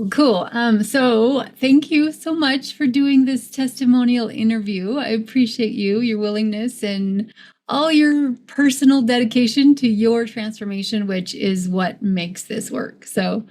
Cool. So thank you so much for doing this testimonial interview. I appreciate you, your willingness, and all your personal dedication to your transformation, which is what makes this work. So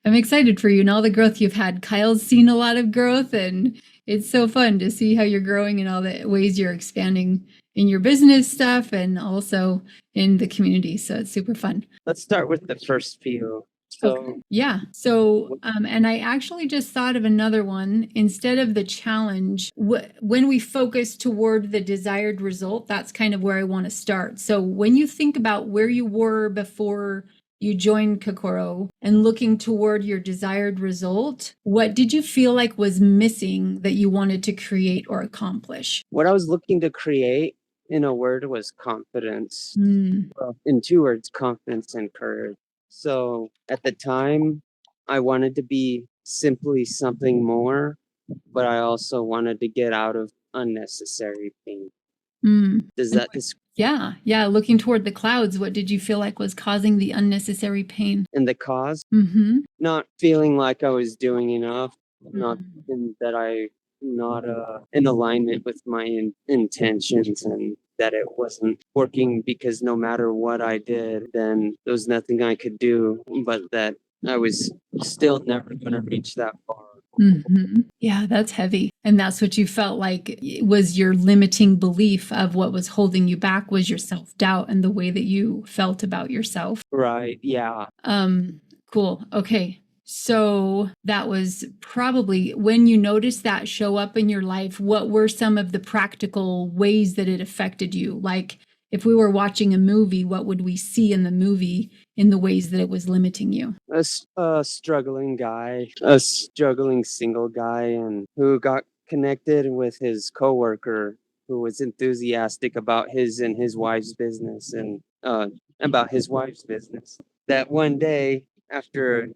I'm excited for you and all the growth you've had. Kyle's seen a lot of growth, and it's so fun to see how you're growing and all the ways you're expanding in your business stuff and also in the community. So it's super fun. Let's start with the first few. So, Okay. Yeah. So, and I actually just thought of another one. Instead of the challenge, when we focus toward the desired result, that's kind of where I want to start. So, when you think about where you were before you joined Kokoro and looking toward your desired result, what did you feel like was missing that you wanted to create or accomplish? what I was looking to create in a word was confidence. Mm. Well, in two words, confidence and courage. So at the time, I wanted to be simply something more, but I also wanted to get out of unnecessary pain. Mm. Does that describe? Yeah. Looking toward the clouds, what did you feel like was causing the unnecessary pain? And the cause? Mm-hmm. Not feeling like I was doing enough, not in that I not in alignment with my intentions, and that it wasn't working because no matter what I did, then there was nothing I could do, but that I was still never going to reach that far. Mm-hmm. Yeah, that's heavy. And that's what you felt like was your limiting belief of what was holding you back was your self-doubt and the way that you felt about yourself. Right. Yeah. Cool. Okay. So that was probably when you noticed that show up in your life, what were some of the practical ways that it affected you? Like if we were watching a movie, what would we see in the movie in the ways that it was limiting you? A struggling guy, a struggling single guy, and who got connected with his coworker who was enthusiastic about his and his wife's business and about his wife's business. That one day, after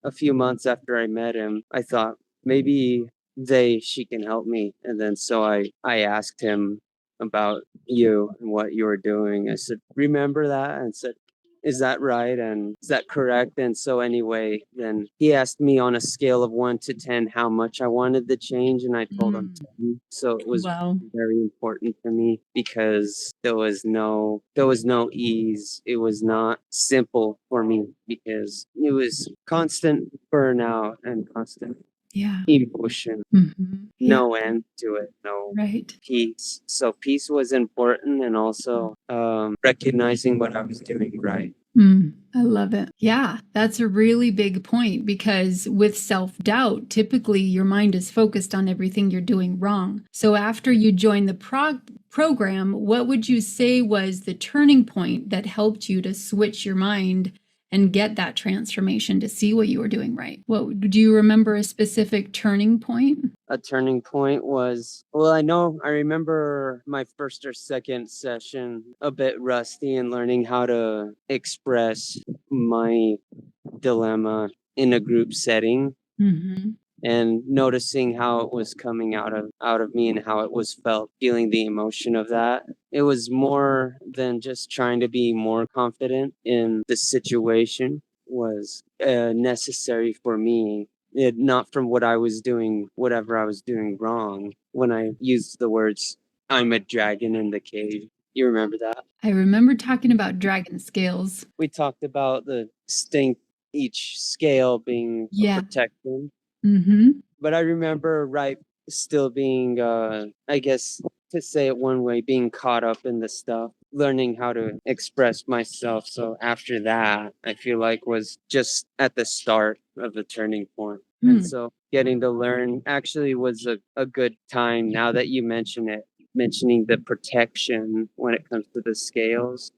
a few months after I met him, I thought maybe she can help me. And then so I asked him about you and what you were doing. I said, remember that? And said, is that right? And is that correct? And so anyway, then he asked me on a scale of 1 to 10 how much I wanted the change, and I told him 10. So it was very important to me because there was no ease. It was not simple for me because it was constant burnout and constant emotion. No end to it, no peace. So peace was important, and also recognizing what I was doing right. I love it. Yeah, that's a really big point because with self-doubt, typically your mind is focused on everything you're doing wrong. So after you joined the program, what would you say was the turning point that helped you to switch your mind and get that transformation to see what you were doing right? Do you remember a specific turning point? A turning point was, well, I remember my first or second session a bit rusty and learning how to express my dilemma in a group setting. And noticing how it was coming out of me and how it was felt, feeling the emotion of that. It was more than just trying to be more confident in the situation was necessary for me. Not from what I was doing, whatever I was doing wrong. When I used the words, I'm a dragon in the cave. You remember that? I remember talking about dragon scales. We talked about each scale being a protection. But I remember still being, I guess to say it one way, being caught up in the stuff, learning how to express myself. So after that, I feel like was just at the start of the turning point. And so getting to learn actually was a good time now that you mention it. Mentioning the protection when it comes to the scales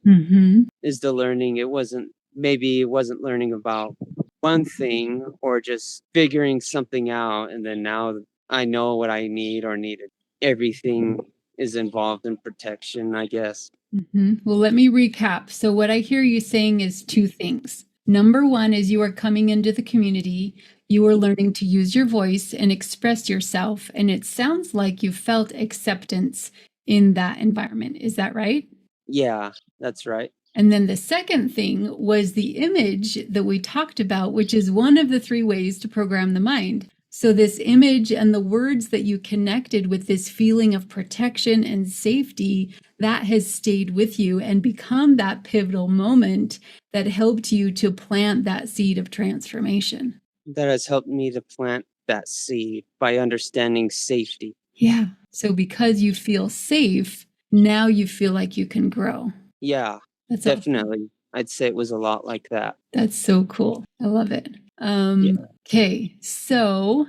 is the learning. It wasn't learning about one thing or just figuring something out, and then now I know what I need or needed. Everything is involved in protection, I guess. Well, let me recap. So what I hear you saying is two things. Number one is you are coming into the community, you are learning to use your voice and express yourself, and it sounds like you felt acceptance in that environment. Is that right? Yeah, that's right. And then the second thing was the image that we talked about, which is one of the 3 ways to program the mind. So, this image and the words that you connected with this feeling of protection and safety, that has stayed with you and become that pivotal moment that helped you to plant that seed of transformation. That has helped me to plant that seed by understanding safety. Yeah. So, because you feel safe, now you feel like you can grow. Yeah, That's awesome. definitely. I'd say it was a lot like that. That's so cool. I love it. Yeah. Okay, so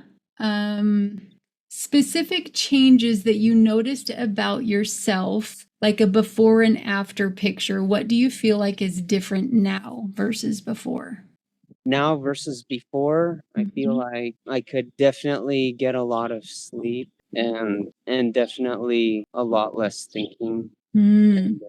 specific changes that you noticed about yourself, like a before and after picture, what do you feel like is different now versus before? Now versus before, I feel like I could definitely get a lot of sleep and definitely a lot less thinking. Mm,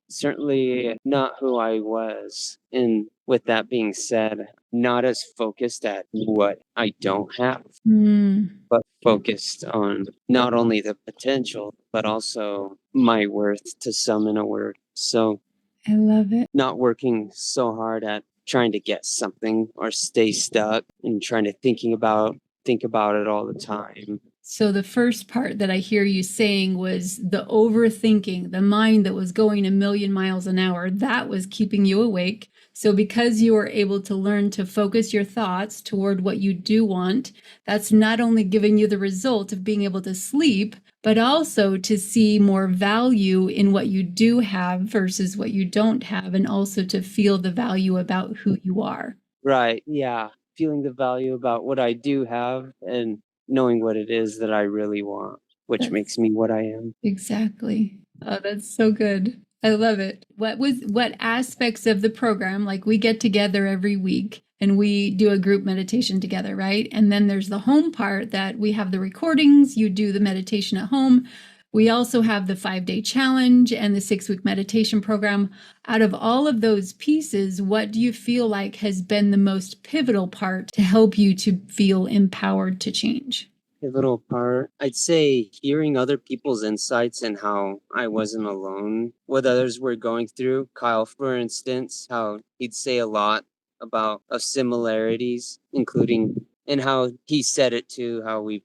Certainly not who I was. And with that being said, not as focused at what I don't have, mm, but focused on not only the potential, but also my worth to some in a word. So I love it. not working so hard at trying to get something or stay stuck and trying to think about it all the time. So the first part that I hear you saying was the overthinking, the mind that was going a million miles an hour, that was keeping you awake. So because you were able to learn to focus your thoughts toward what you do want, that's not only giving you the result of being able to sleep, but also to see more value in what you do have versus what you don't have, and also to feel the value about who you are. Right. Yeah. Feeling the value about what I do have and knowing what it is that I really want, which makes me what I am. Exactly. Oh, that's so good. I love it. What aspects of the program, like we get together every week and we do a group meditation together, right? And then there's the home part that we have the recordings, you do the meditation at home. We also have the 5-day challenge and the 6-week meditation program. Out of all of those pieces, what do you feel like has been the most pivotal part to help you to feel empowered to change? Pivotal part, I'd say hearing other people's insights and how I wasn't alone, what others were going through. Kyle, for instance, how he'd say a lot about of similarities, including and how he said it too, how we've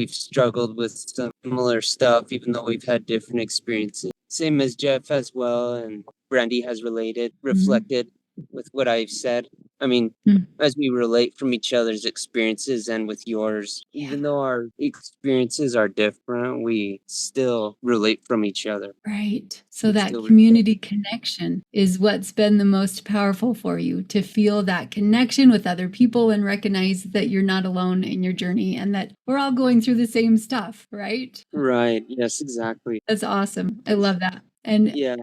struggled with some similar stuff, even though we've had different experiences. Same as Jeff as well, and Brandy has reflected with what I've said. I mean, as we relate from each other's experiences and with yours, even though our experiences are different, we still relate from each other. Right. So We that still community connection is what's been the most powerful for you, to feel that connection with other people and recognize that you're not alone in your journey and that we're all going through the same stuff, right? Right. Yes, exactly. That's awesome. I love that. And Yeah.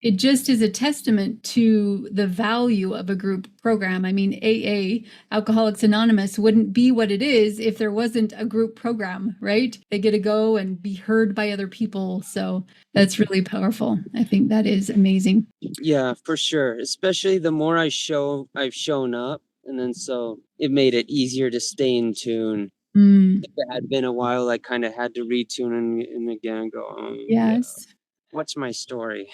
it just is a testament to the value of a group program. I mean, AA, Alcoholics Anonymous, wouldn't be what it is if there wasn't a group program, right? They get to go and be heard by other people. So that's really powerful. I think that is amazing. Yeah, for sure. Especially the more I've shown up, and then so it made it easier to stay in tune. Mm, If it had been a while, I kind of had to retune and again go, yeah, yes. what's my story?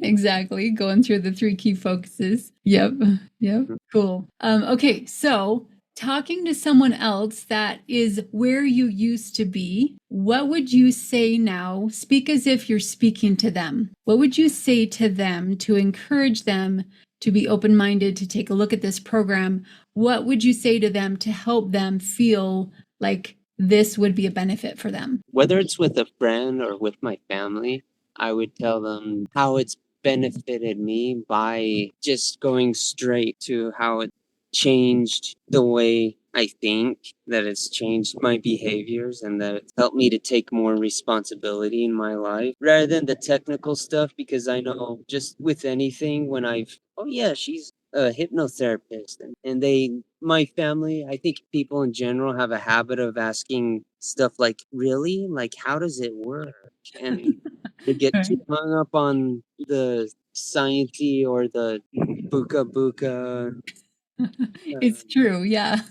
Exactly. Going through the 3 key focuses. Yep. Yep. Cool. Okay. So, talking to someone else that is where you used to be, what would you say now? Speak as if you're speaking to them. What would you say to them to encourage them to be open minded, to take a look at this program? What would you say to them to help them feel like this would be a benefit for them? Whether it's with a friend or with my family, I would tell them how it's benefited me by just going straight to how it changed the way I think, that it's changed my behaviors, and that it's helped me to take more responsibility in my life rather than the technical stuff. Because I know just with anything, when oh yeah, she's a hypnotherapist, and my family, I think people in general have a habit of asking stuff like, really? Like, how does it work? And they get too hung up on the sciencey or the buka buka It's true, yeah.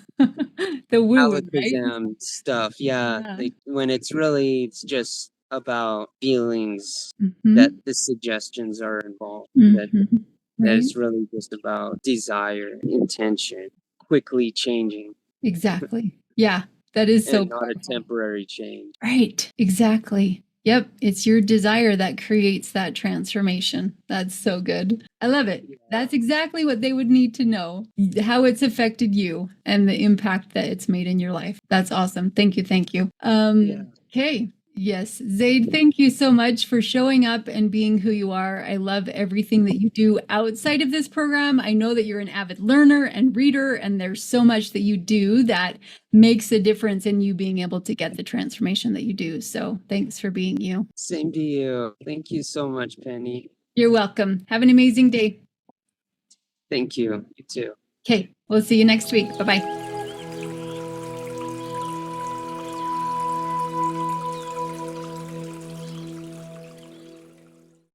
The woo, right? alakazam stuff. Yeah, Yeah. like when it's just about feelings that Mhm, the suggestions are involved. That mhm. That Right. it's really just about desire, intention, quickly changing, Exactly. Yeah, that is so and not a powerful. temporary change. Right. Exactly. Yep. It's your desire that creates that transformation. That's so good. I love it. Yeah. That's exactly what they would need to know, how it's affected you and the impact that it's made in your life. That's awesome. Thank you. Thank you. Yeah. Okay. Yes. Zade, thank you so much for showing up and being who you are. I love everything that you do outside of this program. I know that you're an avid learner and reader, and there's so much that you do that makes a difference in you being able to get the transformation that you do. So thanks for being you. Same to you. Thank you so much, Penny. You're welcome. Have an amazing day. Thank you. You too. Okay. We'll see you next week. Bye bye.